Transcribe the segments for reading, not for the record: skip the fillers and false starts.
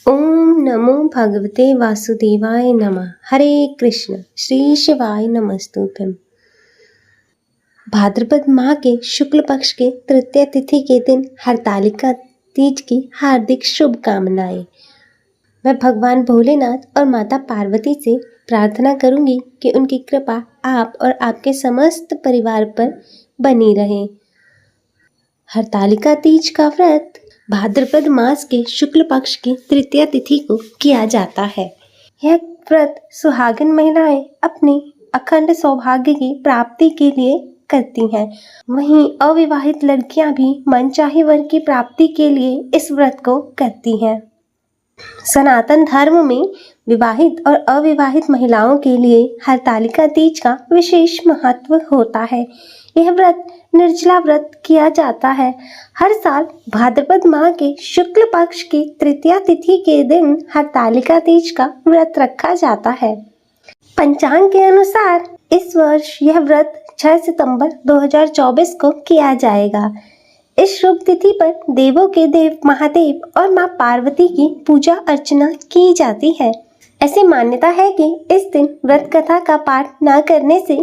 ओम नमो भगवते वासुदेवाय नमः। हरे कृष्ण। श्री शिवाय नमस्तुभ्यं। भाद्रपद माह के शुक्ल पक्ष के तृतीय तिथि के दिन हरतालिका तीज की हार्दिक शुभकामनाएं। मैं भगवान भोलेनाथ और माता पार्वती से प्रार्थना करूंगी कि उनकी कृपा आप और आपके समस्त परिवार पर बनी रहे। हरतालिका तीज का व्रत भाद्रपद मास के शुक्ल पक्ष की तृतीय तिथि को किया जाता है। यह व्रत सुहागिन महिलाएं अपने अखंड सौभाग्य की प्राप्ति के लिए करती हैं। वहीं अविवाहित लड़कियां भी मनचाही वर की प्राप्ति के लिए इस व्रत को करती हैं। सनातन धर्म में विवाहित और अविवाहित महिलाओं के लिए हरतालिका तीज का विशेष महत्व होता है। यह व्रत निर्जला व्रत किया जाता है। हर साल भाद्रपद माह के शुक्ल पक्ष की तृतीया तिथि के दिन हरतालिका तीज का व्रत रखा जाता है। पंचांग के अनुसार इस वर्ष यह व्रत 6 सितंबर 2024 को किया जाएगा। इस शुभ तिथि पर देवों के देव महादेव और मां पार्वती की पूजा अर्चना की जाती है। ऐसी मान्यता है कि इस दिन व्रत कथा का पाठ न करने से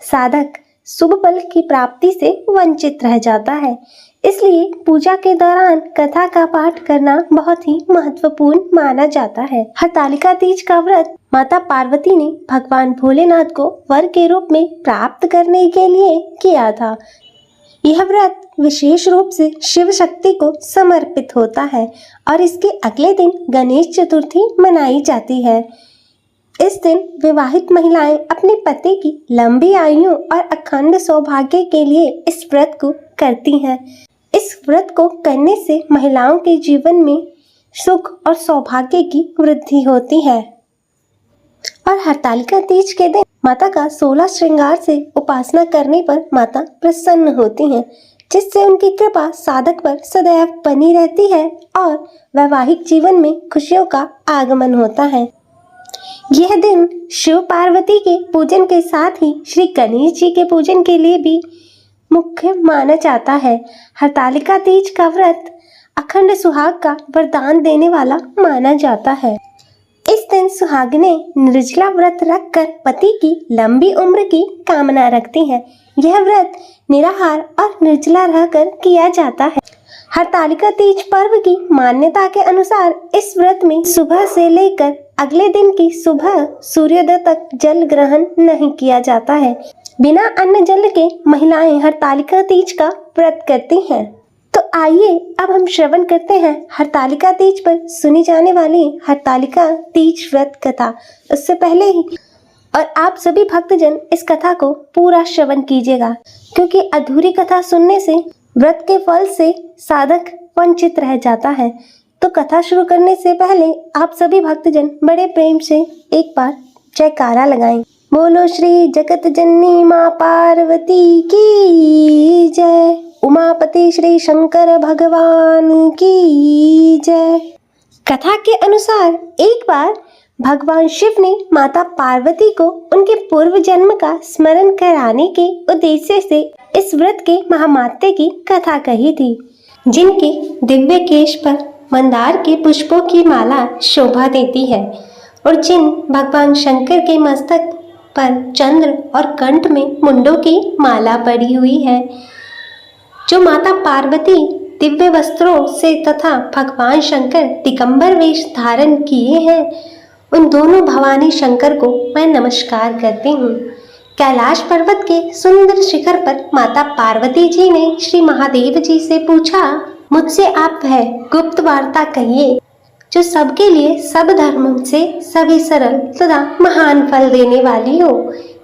साधक शुभ फल की प्राप्ति से वंचित रह जाता है। इसलिए पूजा के दौरान कथा का पाठ करना बहुत ही महत्वपूर्ण माना जाता है। हरतालिका तीज का व्रत माता पार्वती ने भगवान भोलेनाथ को वर के रूप में प्राप्त करने के लिए किया था। यह व्रत विशेष रूप से शिव शक्ति को समर्पित होता है और इसके अगले दिन गणेश चतुर्थी मनाई जाती है। इस दिन विवाहित महिलाएं अपने पति की लंबी आयु और अखंड सौभाग्य के लिए इस व्रत को करती हैं। इस व्रत को करने से महिलाओं के जीवन में सुख और सौभाग्य की वृद्धि होती है। और हरतालिका तीज के दिन माता का 16 श्रृंगार से उपासना करने पर माता प्रसन्न होती हैं, जिससे उनकी कृपा साधक पर सदैव बनी रहती है और वैवाहिक जीवन में खुशियों का आगमन होता है। यह दिन शिव पार्वती के पूजन के साथ ही श्री गणेश जी के पूजन के लिए भी मुख्य माना जाता है। हरतालिका तीज का व्रत अखंड सुहाग का वरदान देने वाला माना जाता है। इस दिन सुहागिनें निर्जला व्रत रखकर पति की लंबी उम्र की कामना रखती हैं। यह व्रत निराहार और निर्जला रहकर किया जाता है। हरतालिका तीज पर्व की मान्यता के अनुसार इस व्रत में सुबह से लेकर अगले दिन की सुबह सूर्योदय तक जल ग्रहण नहीं किया जाता है। बिना अन्न जल के महिलाएं हरतालिका तीज का व्रत करती हैं। तो आइए अब हम श्रवण करते हैं हरतालिका तीज पर सुनी जाने वाली हरतालिका तीज व्रत कथा। उससे पहले ही और आप सभी भक्तजन इस कथा को पूरा श्रवण कीजिएगा, क्योंकि अधूरी कथा सुनने से व्रत के फल से साधक वंचित रह जाता है। तो कथा शुरू करने से पहले आप सभी भक्तजन बड़े प्रेम से एक बार जयकारा लगाएं। बोलो श्री जगत जननी माँ पार्वती की जय। उमापति श्री शंकर भगवान की जय। कथा के अनुसार एक बार भगवान शिव ने माता पार्वती को उनके पूर्व जन्म का स्मरण कराने के उद्देश्य से इस व्रत के महामात्य की कथा कही थी। जिनके दिव्य केश पर मंदार के पुष्पों की माला शोभा देती है और जिन भगवान शंकर के मस्तक पर चंद्र और कंठ में मुंडों की माला पड़ी हुई है। जो माता पार्वती दिव्य वस्त्रों से तथा भगवान शंकर दिगंबर वेश धारण किए हैं, उन दोनों भवानी शंकर को मैं नमस्कार करती हूँ। कैलाश पर्वत के सुंदर शिखर पर माता पार्वती जी ने श्री महादेव जी से पूछा, मुझसे आप वह गुप्त वार्ता कहिए जो सबके लिए सब धर्मों से सभी सरल तथा महान फल देने वाली हो।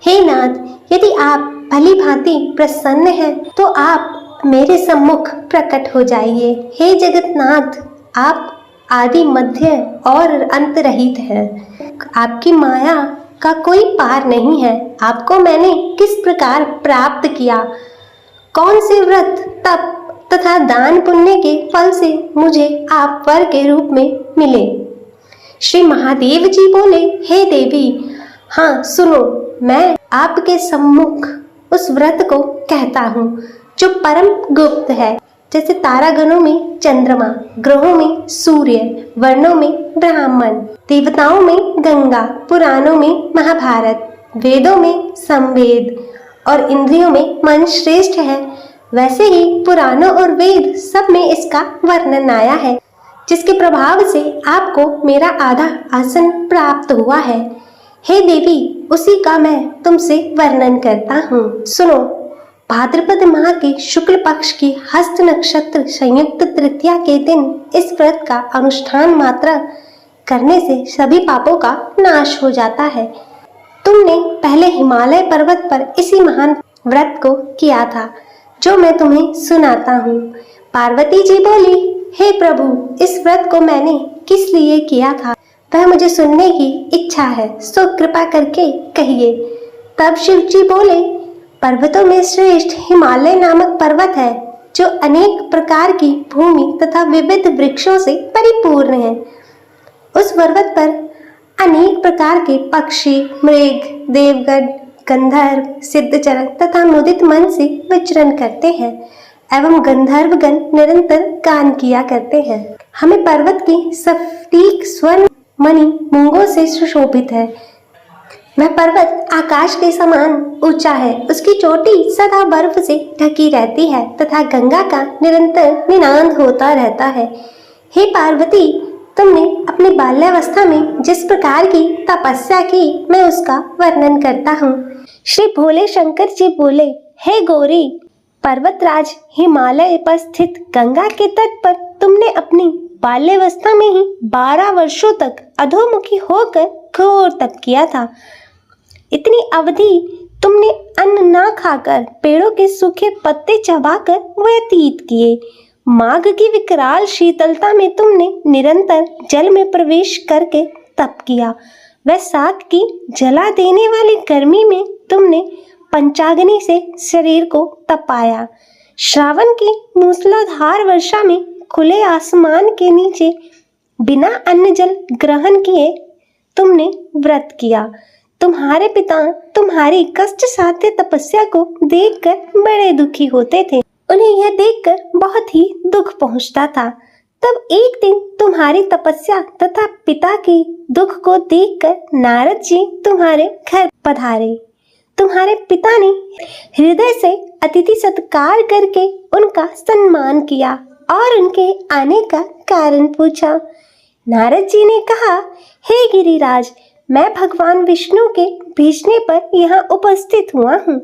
हे नाथ, यदि आप भली भांति प्रसन्न हैं तो आप मेरे सम्मुख प्रकट हो जाइए। हे जगन्नाथ, आप आदि मध्य और अंत रहित हैं। आपकी माया का कोई पार नहीं है। आपको मैंने किस प्रकार प्राप्त किया, कौन से व्रत तप तथा दान पुण्य के फल से मुझे आप वर के रूप में मिले। श्री महादेव जी बोले, हे देवी, हाँ सुनो, मैं आपके सम्मुख उस व्रत को कहता हूँ जो परम गुप्त है। जैसे तारागणों में चंद्रमा, ग्रहों में सूर्य, वर्णों में ब्राह्मण, देवताओं में गंगा, पुराणों में महाभारत, वेदों में समवेद और इंद्रियों में मन श्रेष्ठ है, वैसे ही पुराणों और वेद सब में इसका वर्णन आया है, जिसके प्रभाव से आपको मेरा आधा आसन प्राप्त हुआ है। हे देवी, उसी का मैं तुमसे वर्णन करता हूँ। सुनो, भाद्रपद माह के शुक्ल पक्ष की हस्त नक्षत्र संयुक्त तृतीया के दिन इस व्रत का अनुष्ठान मात्र करने से सभी पापों का नाश हो जाता है। तुमने पहले हिमालय पर्वत पर इसी महान व्रत को किया था, जो मैं तुम्हें सुनाता हूँ। पार्वती जी बोली, हे प्रभु, इस व्रत को मैंने किस लिए किया था वह मुझे सुनने की इच्छा है, सो कृपा करके कहिए। तब शिव जी बोले, पर्वतों में श्रेष्ठ हिमालय नामक पर्वत है, जो अनेक प्रकार की भूमि तथा विविध वृक्षों से परिपूर्ण है। उस पर्वत पर अनेक प्रकार के पक्षी, मृग, देवगण, गंधर्व, सिद्धजन तथा मुदित मन से विचरण करते हैं एवं गंधर्वगण निरंतर गान किया करते हैं। हमें पर्वत की सटीक स्वर्ण मणि मूंगों से सुशोभित है। वह पर्वत आकाश के समान ऊंचा है, उसकी चोटी सदा बर्फ से ढकी रहती है तथा गंगा का निरंतर निनाद होता रहता है। हे पार्वती, तुमने अपनी बाल्यावस्था में जिस प्रकार की तपस्या की, मैं उसका वर्णन करता हूँ। श्री भोले शंकर जी बोले, हे गौरी, पर्वतराज हिमालय पर स्थित गंगा के तट पर तुमने अपनी बाल्यावस्था में ही 12 वर्षों तक अधोमुखी होकर घोर तप किया था। इतनी अवधि तुमने अन्न ना खाकर पेड़ों के सूखे पत्ते चबाकर व्यतीत किए। माघ की विकराल शीतलता में तुमने निरंतर जल में प्रवेश करके तप किया। वैशाख की जला देने वाली गर्मी में तुमने पंचाग्नि से शरीर को तपाया। श्रावण की मूसलाधार वर्षा में खुले आसमान के नीचे बिना अन्न जल ग्रहण किए तुमने व्रत किया। तुम्हारे पिता तुम्हारी कष्ट साध्य तपस्या को देखकर बड़े दुखी होते थे। उन्हें यह देखकर बहुत ही दुख पहुंचता था। तब एक दिन तुम्हारी तपस्या तथा पिता के दुख को देखकर नारद जी तुम्हारे घर पधारे। तुम्हारे पिता ने हृदय से अतिथि सत्कार करके उनका सम्मान किया और उनके आने का कारण पूछा। नारद जी ने कहा, हे गिरिराज, मैं भगवान विष्णु के भेजने पर यहाँ उपस्थित हुआ हूँ।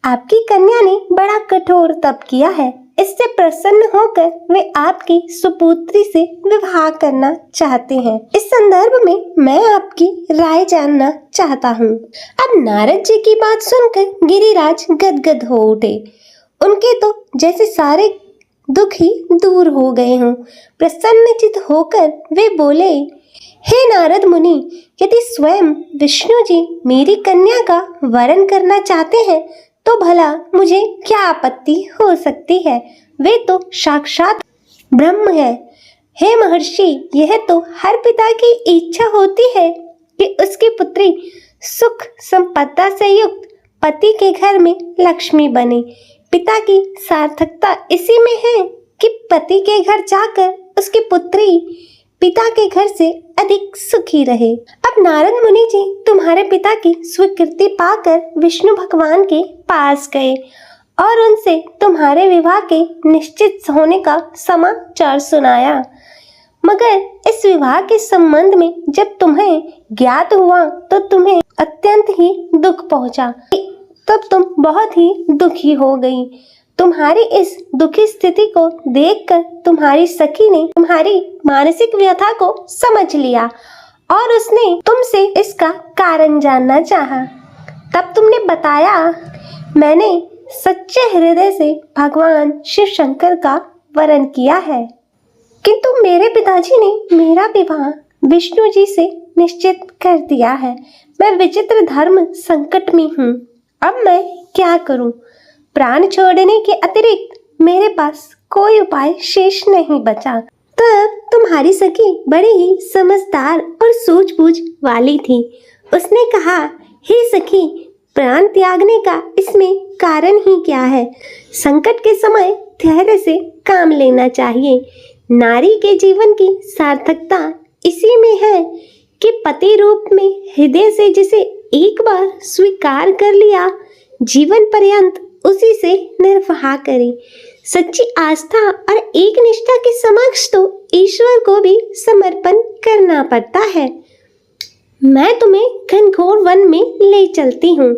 आपकी कन्या ने बड़ा कठोर तप किया है। इससे प्रसन्न होकर वे आपकी सुपुत्री से विवाह करना चाहते हैं। इस संदर्भ में मैं आपकी राय जानना चाहता हूँ। अब नारद जी की बात सुनकर गिरिराज गदगद हो उठे। उनके तो जैसे सारे दुख ही दूर हो गए हों। प्रसन्नचित होकर वे बोले, हे नारद मुनि, यदि स्वयं विष्णु जी मेरी कन्या का वरण करना चाहते हैं तो भला मुझे क्या आपत्ति हो सकती है। वे तो साक्षात ब्रह्म है। हे महर्षि, यह तो हर पिता की इच्छा होती है कि उसकी पुत्री सुख संपदा से युक्त पति के घर में लक्ष्मी बने। पिता की सार्थकता इसी में है कि पति के घर जाकर उसकी पुत्री पिता के घर से अधिक सुखी रहे। अब नारद मुनि जी तुम्हारे पिता की स्वीकृति पाकर विष्णु भगवान के पास गए और उनसे तुम्हारे विवाह के निश्चित होने का समाचार सुनाया। मगर इस विवाह के संबंध में जब तुम्हें ज्ञात हुआ तो तुम्हें अत्यंत ही दुख पहुंचा। तब तुम बहुत ही दुखी हो गई। तुम्हारी इस दुखी स्थिति को देखकर तुम्हारी सखी ने तुम्हारी मानसिक व्यथा को समझ लिया और उसने तुमसे इसका कारण जानना चाहा। तब तुमने बताया, मैंने सच्चे हृदय से भगवान शिव शंकर का वरण किया है, किंतु मेरे पिताजी ने मेरा विवाह विष्णु जी से निश्चित कर दिया है। मैं विचित्र धर्म संकट में हूँ। अब मैं क्या करूँ? प्राण छोड़ने के अतिरिक्त मेरे पास कोई उपाय शेष नहीं बचा। तब तुम्हारी सखी बड़ी ही समझदार और सूझबूझ वाली थी। उसने कहा, हे सखी, प्राण त्यागने का इसमें कारण ही क्या है? संकट के समय धैर्य से काम लेना चाहिए। नारी के जीवन की सार्थकता इसी में है कि पति रूप में हृदय से जिसे एक बार स्वीकार कर लिया, जीवन पर्यंत उसी से निर्वाह करे। सच्ची आस्था और एक निष्ठा के समक्ष तो ईश्वर को भी समर्पण करना पड़ता है। मैं तुम्हें घनघोर वन में ले चलती हूँ,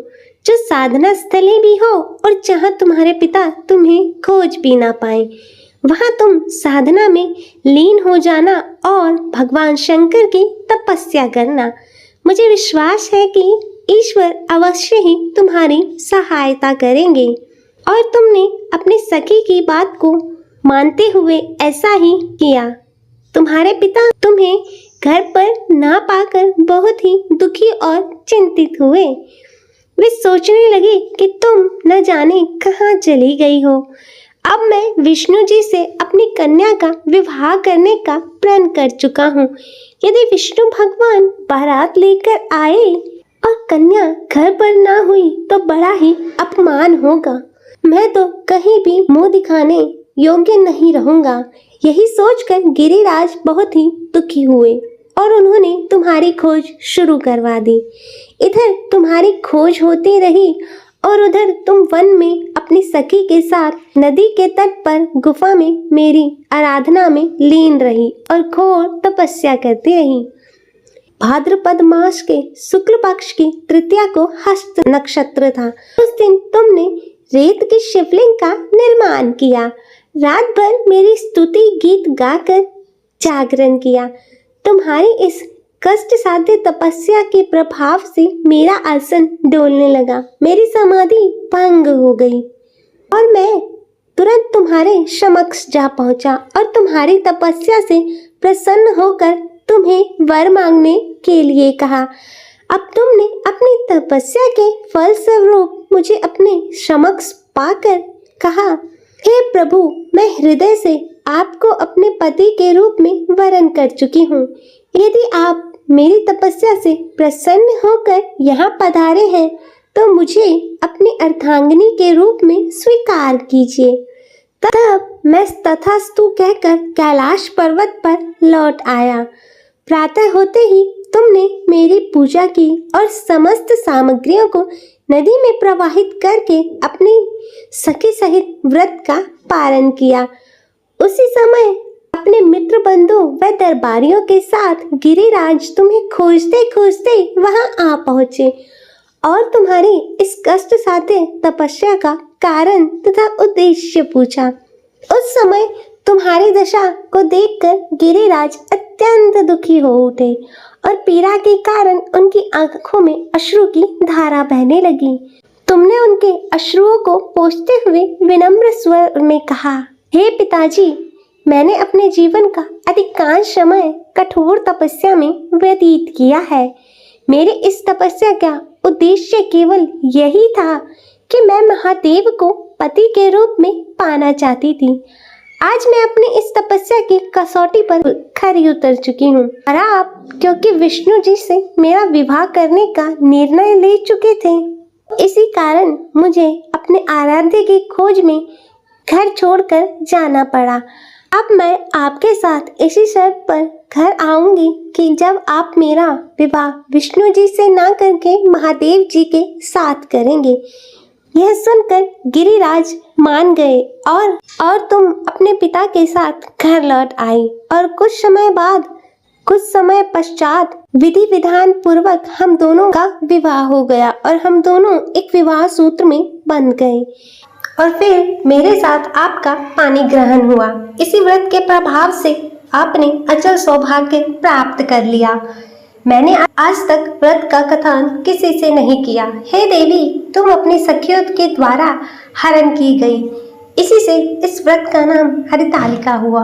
जो साधना स्थली भी हो और जहाँ तुम्हारे पिता तुम्हें खोज भी ना पाए। वहाँ तुम साधना में लीन हो जाना और भगवान शंकर की तपस्या करना। मुझे विश्वास है कि ईश्वर अवश्य ही तुम्हारी सहायता करेंगे। और तुमने अपनी सखी की बात को मानते हुए ऐसा ही किया। तुम्हारे पिता तुम्हें घर पर ना पाकर बहुत ही दुखी और चिंतित हुए। वे सोचने लगे कि तुम न जाने कहाँ चली गई हो। अब मैं विष्णु जी से अपनी कन्या का विवाह करने का प्रण कर चुका हूँ। यदि विष्णु भगवान बारात लेकर आए और कन्या घर पर ना हुई तो बड़ा ही अपमान होगा। मैं तो कहीं भी मुंह दिखाने योग्य नहीं रहूंगा। यही सोचकर गिरिराज बहुत ही दुखी हुए और उन्होंने तुम्हारी खोज शुरू करवा दी। इधर तुम्हारी खोज होती रही और उधर तुम वन में अपनी सखी के साथ नदी के तट पर गुफा में मेरी आराधना में लीन रही और घोर तपस्या करती रही। भाद्रपद मास के शुक्ल पक्ष की तृतीया को हस्त नक्षत्र था। उस दिन तुमने रेत की शिवलिंग का निर्माण किया। रात भर मेरी स्तुति गीत गाकर जागरण किया। तुम्हारी इस कष्ट साध्य तपस्या के प्रभाव से मेरा आसन डोलने लगा। मेरी समाधि भंग हो गई और मैं तुरंत तुम्हारे समक्ष जा पहुंचा और तुम्हारी तपस्या से प्रसन्न होकर तुम्हें वर मांगने के लिए कहा। अब तुमने अपनी तपस्या के फल स्वरूप मुझे अपने समक्ष पाकर कहा, हे प्रभु, मैं हृदय से आपको अपने पति के रूप में वरण कर चुकी हूँ। यदि आप मेरी तपस्या से प्रसन्न होकर यहाँ पधारे हैं तो मुझे अपनी अर्धांगिनी के रूप में स्वीकार कीजिए। तब मैं तथास्तु कहकर कैलाश पर्वत पर लौट आया। प्रातः होते ही तुमने मेरी पूजा की और समस्त सामग्रियों को नदी में प्रवाहित करके अपनी सखी सहित व्रत का पालन किया। उसी समय अपने मित्र बंधु व दरबारियों के साथ गिरिराज तुम्हें खोजते खोजते वहां आ पहुंचे और तुम्हारी इस कष्ट साध्य तपस्या का कारण तथा उद्देश्य पूछा। उस समय तुम्हारी दशा को देखकर गिरिराज अत्यंत दुखी हो उठे और पीड़ा के कारण उनकी आंखों में अश्रु की धारा बहने लगी। तुमने उनके अश्रुओं को पोंछते हुए विनम्र स्वर में कहा, हे पिताजी, मैंने अपने जीवन का अधिकांश समय कठोर तपस्या में व्यतीत किया है। मेरी इस तपस्या का उद्देश्य केवल यही था कि मैं महादेव को पति के रूप में पाना चाहती थी। आज मैं अपनी इस तपस्या की कसौटी पर खरी उतर चुकी हूँ और आप क्योंकि विष्णु जी से मेरा विवाह करने का निर्णय ले चुके थे, इसी कारण मुझे अपने आराध्य की खोज में घर छोड़कर जाना पड़ा। अब मैं आपके साथ इसी शर्त पर घर आऊंगी कि जब आप मेरा विवाह विष्णु जी से ना करके महादेव जी के साथ करेंगे। यह सुनकर गिरिराज मान गए और तुम अपने पिता के साथ घर लौट आई और कुछ समय पश्चात विधि विधान पूर्वक हम दोनों का विवाह हो गया और हम दोनों एक विवाह सूत्र में बंध गए और फिर मेरे साथ आपका पानी ग्रहण हुआ। इसी व्रत के प्रभाव से आपने अचल सौभाग्य प्राप्त कर लिया। मैंने आज तक व्रत का कथन किसी से नहीं किया। हे देवी, तुम अपनी सखियों के द्वारा हरण की गई। इसी से इस व्रत का नाम हरितालिका हुआ।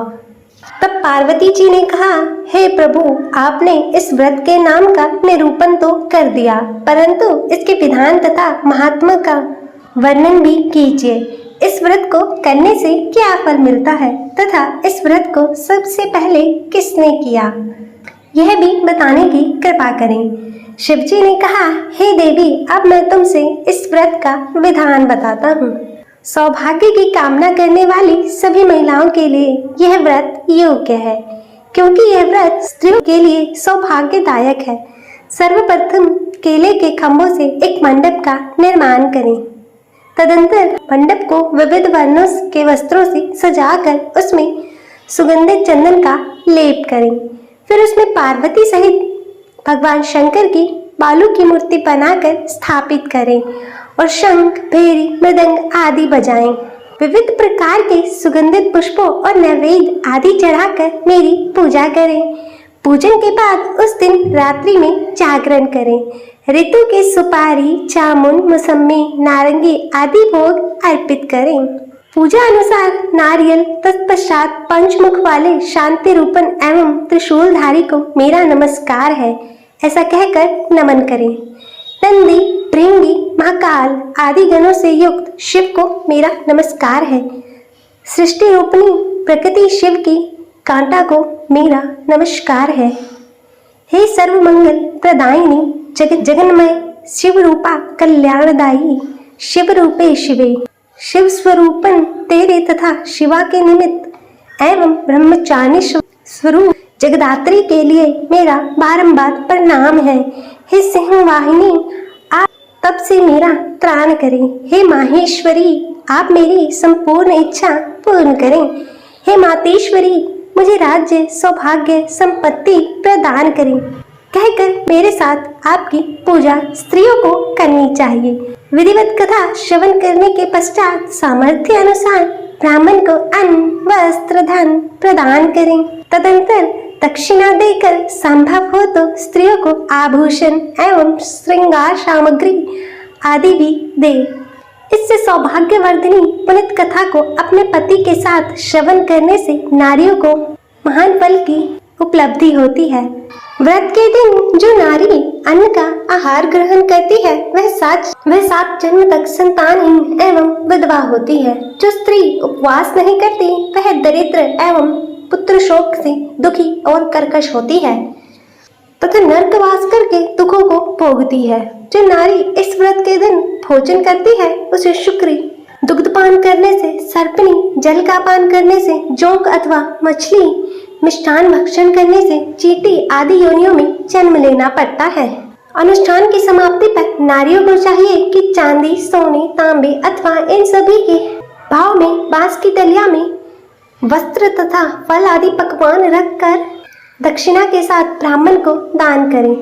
तब पार्वती जी ने कहा, हे प्रभु, आपने इस व्रत के नाम का निरूपण तो कर दिया, परंतु इसके विधान तथा महात्मा का वर्णन भी कीजिए। इस व्रत को करने से क्या फल मिलता है तथा इस व्रत को सबसे पहले किसने किया, यह भी बताने की कृपा करें। शिवजी ने कहा, हे देवी, अब मैं तुमसे इस व्रत का विधान बताता हूँ। सौभाग्य की कामना करने वाली सभी महिलाओं के लिए यह व्रत योग्य है। क्योंकि यह व्रत स्त्रियों के लिए सौभाग्यदायक है। सर्वप्रथम केले के खम्भों से एक मंडप का निर्माण करें। तदंतर मंडप को विविध वर्णों के वस्त्रों से सजाकर उसमें सुगंधित चंदन का लेप करें। फिर उसमें पार्वती सहित भगवान शंकर की बालू की मूर्ति बनाकर स्थापित करें और शंख, भेरी, मृदंग आदि बजाएं। विविध प्रकार के सुगंधित पुष्पों और नैवेद्य आदि चढ़ाकर मेरी पूजा करें। पूजन के बाद उस दिन रात्रि में जागरण करें। ऋतु के सुपारी, जामुन, मौसम्मी, नारंगी आदि भोग अर्पित करें। पूजा अनुसार नारियल, तत्पश्चात पंचमुख वाले शांति रूपन एवं त्रिशूलधारी को मेरा नमस्कार है ऐसा कहकर नमन करें। नंदी, भृंगी, महाकाल आदि गणों से युक्त शिव को मेरा नमस्कार है। सृष्टि रूपणी प्रकृति शिव की कांटा को मेरा नमस्कार है। हे सर्वमंगल प्रदायिनी जगत जगन्मय शिव रूपा कल्याणदायी शिव रूपे शिवे, शिव स्वरूपन तेरे तथा शिवा के निमित्त एवं ब्रह्मचारिणी स्वरूप जगदात्री के लिए मेरा बारंबार प्रणाम है। हे सिंह वाहिनी, आप तब से मेरा त्राण करें। हे माहेश्वरी, आप मेरी संपूर्ण इच्छा पूर्ण करें। हे मातेश्वरी, मुझे राज्य, सौभाग्य, संपत्ति प्रदान करें कहकर मेरे साथ आपकी पूजा स्त्रियों को करनी चाहिए। विधिवत कथा श्रवण करने के पश्चात सामर्थ्य अनुसार ब्राह्मण को अन्न, वस्त्र, धन प्रदान करें। तदंतर दक्षिणा देकर संभव हो तो स्त्रियों को आभूषण एवं श्रृंगार सामग्री आदि भी दे। इससे सौभाग्यवर्धिनी पुनित कथा को अपने पति के साथ श्रवण करने से नारियों को महान फल की उपलब्धि होती है। व्रत के दिन जो नारी अन्न का आहार ग्रहण करती है वह 7 जन्म तक संतानहीन एवं विधवा होती है। जो स्त्री उपवास नहीं करती वह दरिद्र एवं पुत्र शोक से दुखी और कर्कश होती है तथा नरकवास करके दुखों को भोगती है। जो नारी इस व्रत के दिन भोजन करती है उसे शुक्री, दुग्धपान करने से सर्पनी, जल का पान करने से जोंक अथवा मछली, मिष्ठान भक्षण करने से चींटी आदि योनियों में जन्म लेना पड़ता है। अनुष्ठान की समाप्ति पर नारियों को चाहिए कि चांदी, सोने, तांबे अथवा इन सभी के भाव में बांस की डलिया में वस्त्र तथा फल आदि पकवान रखकर दक्षिणा के साथ ब्राह्मण को दान करें।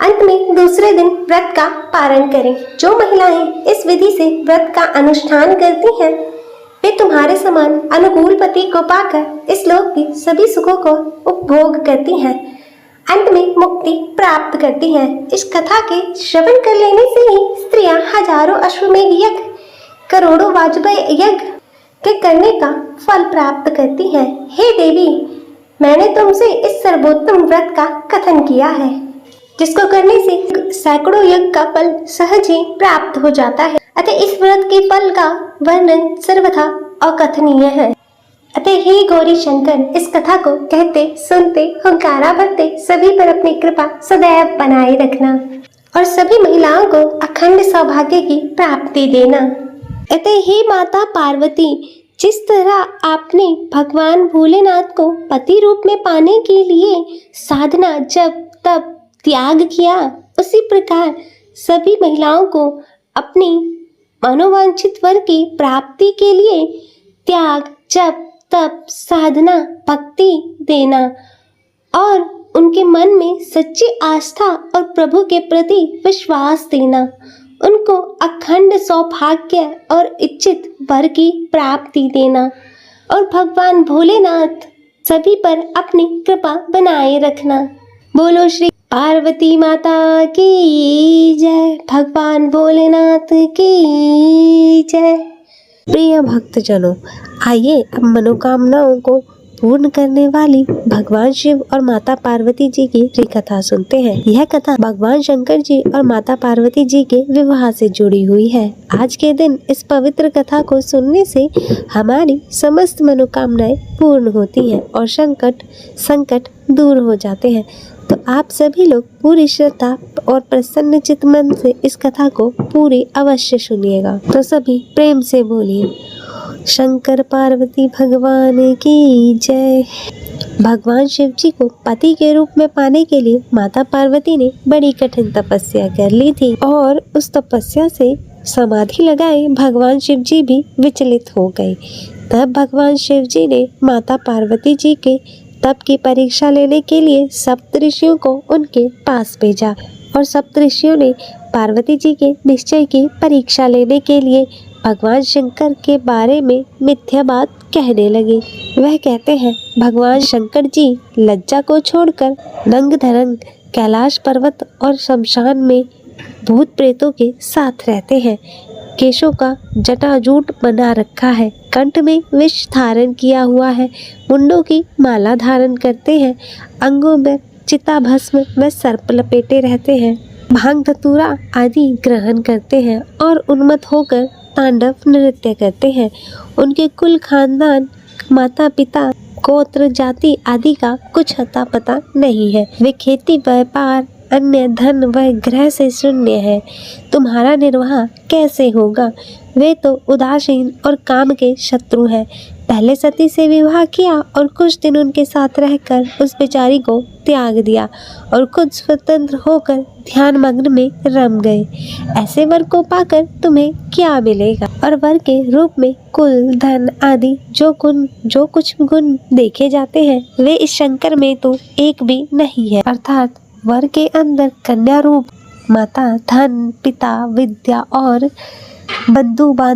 अंत में दूसरे दिन व्रत का पारण करें। जो महिलाएं इस विधि से व्रत का अनुष्ठान करती हैं वे तुम्हारे समान अनुकूल पति को पाकर इस लोक की सभी सुखों को उपभोग करती हैं, अंत में मुक्ति प्राप्त करती हैं। इस कथा के श्रवण कर लेने से ही स्त्रियां हजारों अश्वमेध यज्ञ, करोड़ों वाजपेयी यज्ञ के करने का फल प्राप्त करती हैं। हे देवी, मैंने तुमसे इस सर्वोत्तम व्रत का कथन किया है जिसको करने से सैकड़ों यज्ञ का फल सहज ही प्राप्त हो जाता है। अतः इस व्रत के फल का वर्णन सर्वथा अकथनीय है। अतः हे गौरी शंकर, इस कथा को कहते, सुनते, हुंकारा भरते सभी पर अपनी कृपा सदैव बनाए रखना और सभी महिलाओं को अखंड सौभाग्य की प्राप्ति देना। अतः हे माता पार्वती, जिस तरह आपने भगवान भोलेनाथ को पति रूप में पाने के लिए साधना, जप, तप, त्याग किया, उसी प्रकार सभी महिलाओं को अपनी मनोवांछित वर की प्राप्ति के लिए त्याग, जप, तप, साधना, भक्ति देना और उनके मन में सच्ची आस्था और प्रभु के प्रति विश्वास देना, उनको अखंड सौभाग्य और इच्छित वर की प्राप्ति देना और भगवान भोलेनाथ सभी पर अपनी कृपा बनाए रखना। बोलो श्री पार्वती माता की जय, भगवान भोलेनाथ की जय। प्रिय भक्तजनों, आइए अब मनोकामनाओं को पूर्ण करने वाली भगवान शिव और माता पार्वती जी की कथा सुनते हैं। यह कथा भगवान शंकर जी और माता पार्वती जी के विवाह से जुड़ी हुई है। आज के दिन इस पवित्र कथा को सुनने से हमारी समस्त मनोकामनाएं पूर्ण होती हैं और संकट दूर हो जाते हैं। तो आप सभी लोग पूरी श्रद्धा और प्रसन्न चित्त मन से इस कथा को पूरी अवश्य सुनिएगा। तो सभी प्रेम से बोलिए शंकर पार्वती भगवान की जय। भगवान शिव जी को पति के रूप में पाने के लिए माता पार्वती ने बड़ी कठिन तपस्या कर ली थी और उस तपस्या से समाधि लगाए भगवान शिव जी भी विचलित हो गए। तब भगवान शिव जी ने माता पार्वती जी के तप की परीक्षा लेने के लिए सप्तऋषियों को उनके पास भेजा और सप्तऋषियों ने पार्वती जी के निश्चय की परीक्षा लेने के लिए भगवान शंकर के बारे में मिथ्या बात कहने लगे। वह कहते हैं भगवान शंकर जी लज्जा को छोड़कर नंग धरंग कैलाश पर्वत और शमशान में भूत प्रेतों के साथ रहते हैं। केशों का जटाजूट बना रखा है, कंठ में विष धारण किया हुआ है, मुंडों की माला धारण करते हैं, अंगों में चिता भस्म व सर्प लपेटे रहते हैं, भांग धतूरा आदि ग्रहण करते हैं और उन्मत्त होकर तांडव नृत्य करते हैं। उनके कुल खानदान माता पिता गोत्र जाति आदि का कुछ अता पता नहीं है। वे खेती व्यापार अन्य धन व ग्रह से शून्य है। तुम्हारा निर्वाह कैसे होगा? वे तो उदासीन और काम के शत्रु हैं। पहले सती से विवाह किया और कुछ दिन उनके साथ रहकर उस बेचारी को त्याग दिया और खुद स्वतंत्र होकर ध्यान मग्न में रम गए। ऐसे वर को पाकर तुम्हें क्या मिलेगा? और वर के रूप में कुल धन आदि जो कुछ गुण देखे जाते हैं वे इस शंकर में तो एक भी नहीं है। अर्थात वर के अंदर कन्या रूप माता, धन, पिता, विद्या और बंधु बांधव